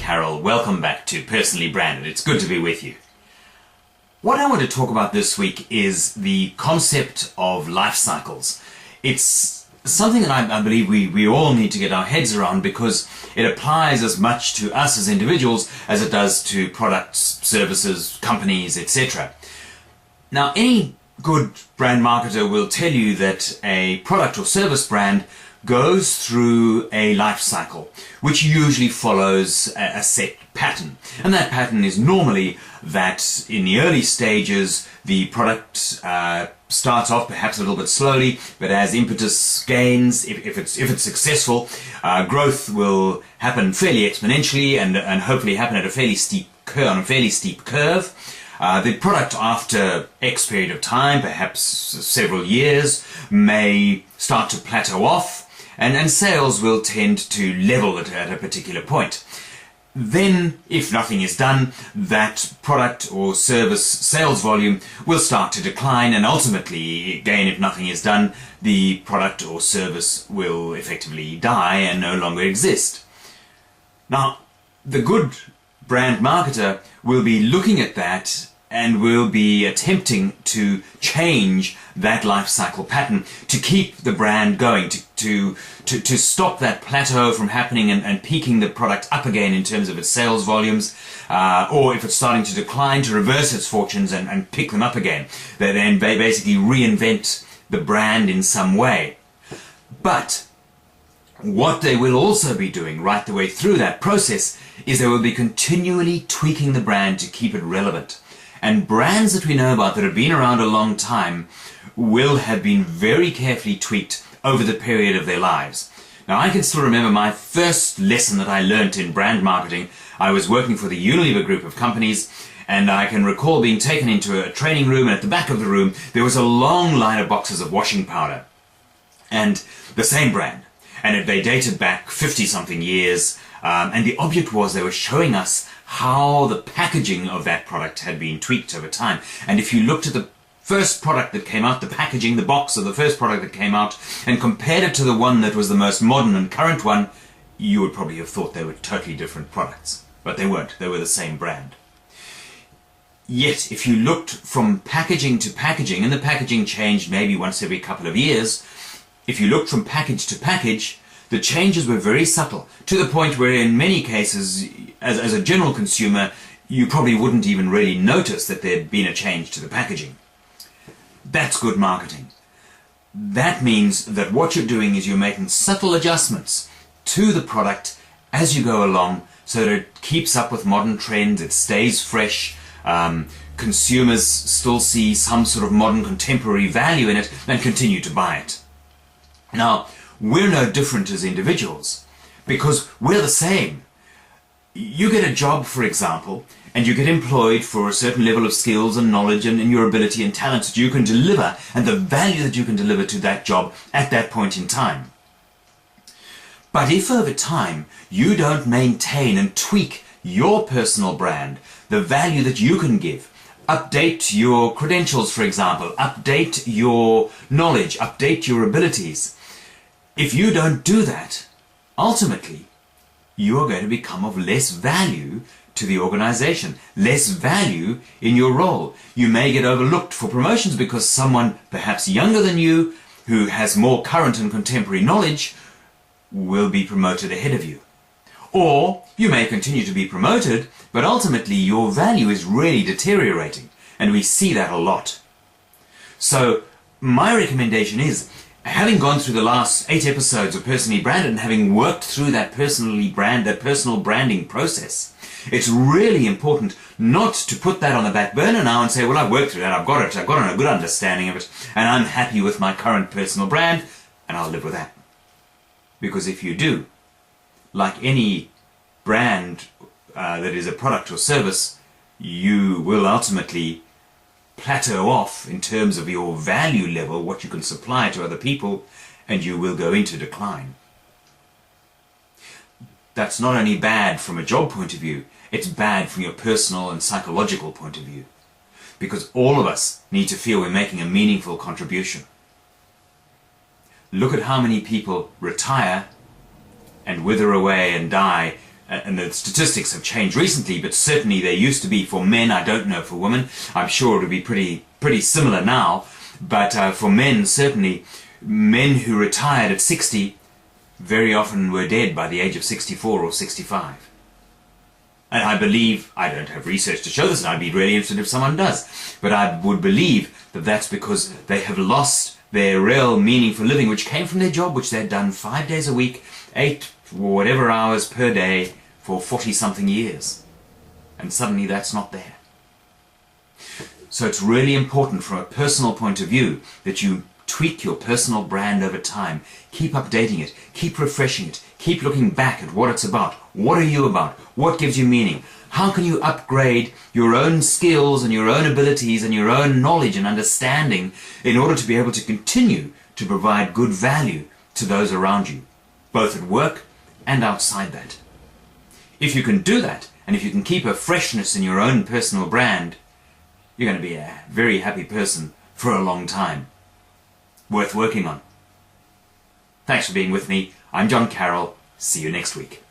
Carroll. Welcome back to Personally Branded. It's good to be with you. What I want to talk about this week is the concept of life cycles. It's something that I believe we all need to get our heads around because it applies as much to us as individuals as it does to products, services, companies, etc. Now, any good brand marketer will tell you that a product or service brand goes through a life cycle, which usually follows a set pattern. And that pattern is normally that in the early stages, the product starts off perhaps a little bit slowly, but as impetus gains, if it's successful, growth will happen fairly exponentially and hopefully happen at a fairly steep curve. The product, after X period of time, perhaps several years, may start to plateau off, and sales will tend to level at a particular point. Then, if nothing is done, that product or service sales volume will start to decline, and ultimately, again, if nothing is done, the product or service will effectively die and no longer exist. Now, the good brand marketer will be looking at that and will be attempting to change that life cycle pattern to keep the brand going, to stop that plateau from happening and peaking the product up again in terms of its sales volumes, or if it's starting to decline, to reverse its fortunes and pick them up again. They then basically reinvent the brand in some way. But what they will also be doing right the way through that process is they will be continually tweaking the brand to keep it relevant. And brands that we know about that have been around a long time will have been very carefully tweaked over the period of their lives. Now, I can still remember my first lesson that I learnt in brand marketing. I was working for the Unilever group of companies, and I can recall being taken into a training room, and at the back of the room there was a long line of boxes of washing powder, and the same brand. And they dated back 50-something years, and the object was they were showing us how the packaging of that product had been tweaked over time. And if you looked at the first product that came out, the packaging, the box of the first product that came out, and compared it to the one that was the most modern and current one, you would probably have thought they were totally different products. But they weren't. They were the same brand. Yet, if you looked from packaging to packaging, and the packaging changed maybe once every couple of years, if you looked from package to package, the changes were very subtle, to the point where in many cases, as a general consumer, you probably wouldn't even really notice that there'd been a change to the packaging. That's good marketing. That means that what you're doing is you're making subtle adjustments to the product as you go along so that it keeps up with modern trends, it stays fresh, consumers still see some sort of modern contemporary value in it and continue to buy it. Now, we're no different as individuals because we're the same. You get a job, for example, and you get employed for a certain level of skills and knowledge and your ability and talents that you can deliver and the value that you can deliver to that job at that point in time. But if over time you don't maintain and tweak your personal brand, the value that you can give, update your credentials, for example, update your knowledge, update your abilities, if you don't do that, ultimately, you are going to become of less value to the organization, less value in your role. You may get overlooked for promotions because someone perhaps younger than you, who has more current and contemporary knowledge, will be promoted ahead of you. Or you may continue to be promoted, but ultimately your value is really deteriorating, and we see that a lot. So my recommendation is, having gone through the last 8 episodes of Personally Branded and having worked through that personal branding process, it's really important not to put that on the back burner now and say, well, I've worked through that, I've got a good understanding of it, and I'm happy with my current personal brand, and I'll live with that. Because if you do, like any brand that is a product or service, you will ultimately plateau off in terms of your value level, what you can supply to other people, and you will go into decline. That's not only bad from a job point of view, it's bad from your personal and psychological point of view. Because all of us need to feel we're making a meaningful contribution. Look at how many people retire and wither away and die and the statistics have changed recently, but certainly they used to be for men. I don't know for women. I'm sure it would be pretty similar now. But for men, certainly, men who retired at 60 very often were dead by the age of 64 or 65. And I believe, I don't have research to show this, and I'd be really interested if someone does, but I would believe that that's because they have lost their real meaning for living, which came from their job, which they'd done 5 days a week, 8 or whatever hours per day for 40-something years. And suddenly that's not there. So it's really important from a personal point of view that you tweak your personal brand over time. Keep updating it, keep refreshing it, keep looking back at what it's about. What are you about? What gives you meaning? How can you upgrade your own skills and your own abilities and your own knowledge and understanding in order to be able to continue to provide good value to those around you, both at work and outside that? If you can do that, and if you can keep a freshness in your own personal brand, you're going to be a very happy person for a long time. Worth working on. Thanks for being with me. I'm John Carroll. See you next week.